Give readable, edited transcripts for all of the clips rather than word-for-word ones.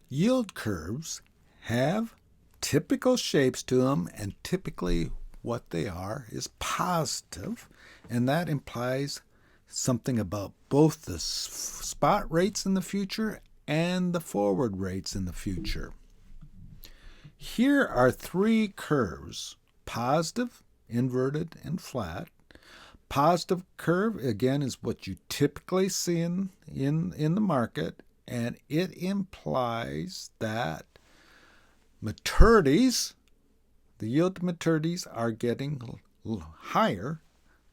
Yield curves have typical shapes to them, and typically what they are is positive, and that implies something about both the spot rates in the future and the forward rates in the future. Here are three curves: positive, inverted, and flat. Positive curve, again, is what you typically see in the market, and it implies that maturities, the yield to maturities, are getting higher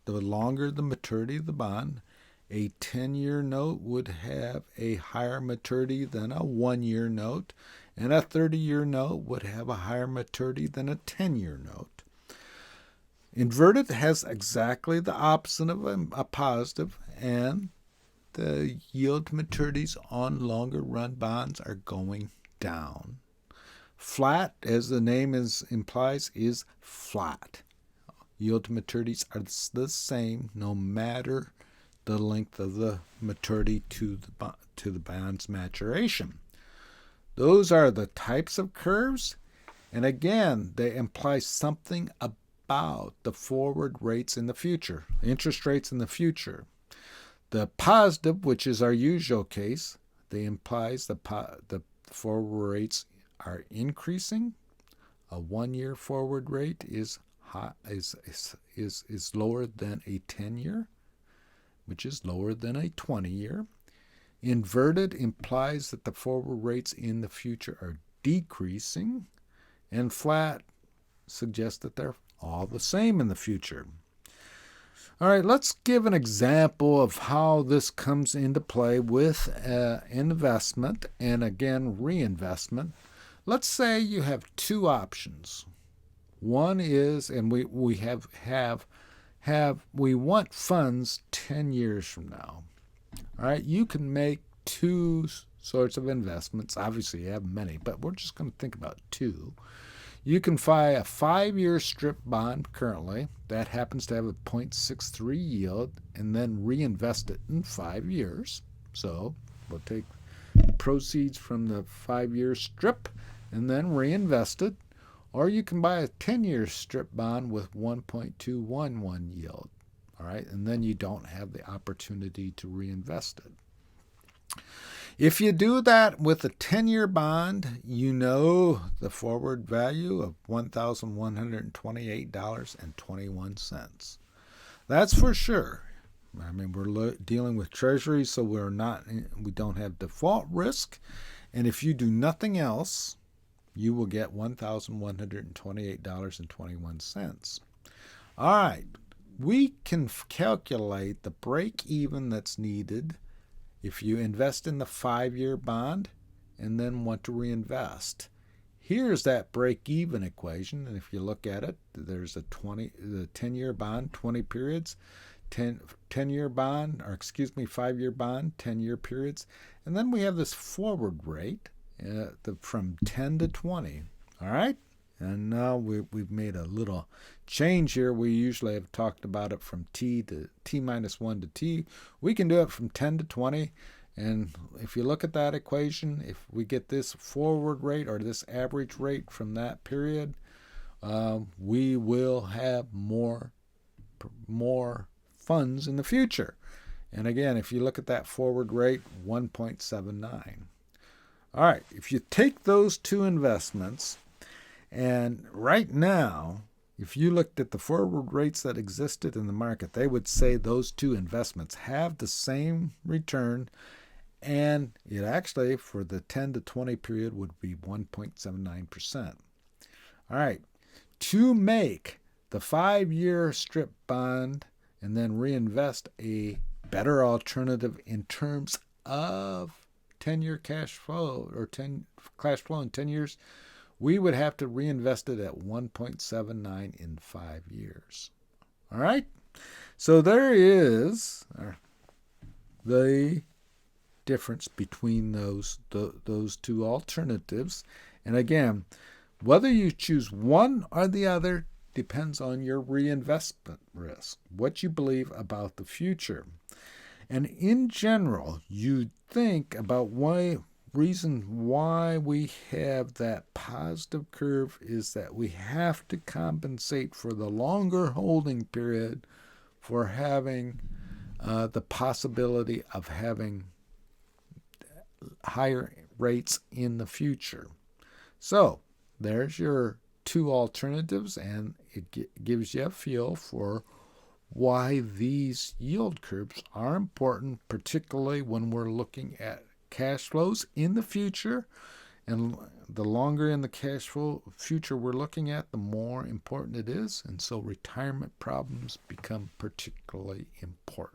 the longer the maturity of the bond. A 10-year note would have a higher maturity than a 1-year note, and a 30-year note would have a higher maturity than a 10-year note. Inverted has exactly the opposite of a positive, and the yield maturities on longer run bonds are going down. Flat, as the name implies, is flat. Yield to maturities are the same no matter the length of the maturity to the bond's maturation. Those are the types of curves, and again, they imply something about the forward rates in the future, interest rates in the future. The positive, which is our usual case, they implies the forward rates are increasing. A 1-year forward rate is lower than a 10-year, which is lower than a 20-year. Inverted implies that the forward rates in the future are decreasing, and flat suggests that they're all the same in the future. All right, let's give an example of how this comes into play with investment and, again, reinvestment. Let's say you have two options. One is, and we want funds 10 years from now. All right, you can make two sorts of investments. Obviously, you have many, but we're just going to think about two. You can buy a 5-year strip bond currently that happens to have a 0.63 yield and then reinvest it in 5 years. So we'll take proceeds from the 5-year strip and then reinvest it. Or you can buy a 10-year strip bond with 1.211 yield. All right, and then you don't have the opportunity to reinvest it. If you do that with a 10-year bond, you know the forward value of $1,128.21. That's for sure. I mean, we're dealing with treasuries, so we don't have default risk. And if you do nothing else, you will get $1,128.21. All right, we can calculate the break even that's needed if you invest in the 5-year bond and then want to reinvest. Here's that break-even equation, and if you look at it, there's the 10-year bond, 20 periods, 10-year bond, 5-year bond, 10-year periods, and then we have this forward rate from 10 to 20. All right? And now we've made a little change here. We usually have talked about it from T to T minus 1 to T. We can do it from 10 to 20. And if you look at that equation, if we get this forward rate or this average rate from that period, we will have more funds in the future. And again, if you look at that forward rate, 1.79. All right, if you take those two investments, and right now, if you looked at the forward rates that existed in the market, they would say those two investments have the same return, and it actually, for the 10 to 20 period, would be 1.79%. All right, to make the 5-year strip bond and then reinvest a better alternative in terms of 10-year cash flow or cash flow in 10 years, we would have to reinvest it at 1.79 in 5 years. All right? So there is the difference between those two alternatives. And again, whether you choose one or the other depends on your reinvestment risk, what you believe about the future. And in general, you think about reason why we have that positive curve is that we have to compensate for the longer holding period for having the possibility of having higher rates in the future. So there's your two alternatives, and it gives you a feel for why these yield curves are important, particularly when we're looking at cash flows in the future. And the longer in the cash flow future we're looking at, the more important it is. And so retirement problems become particularly important.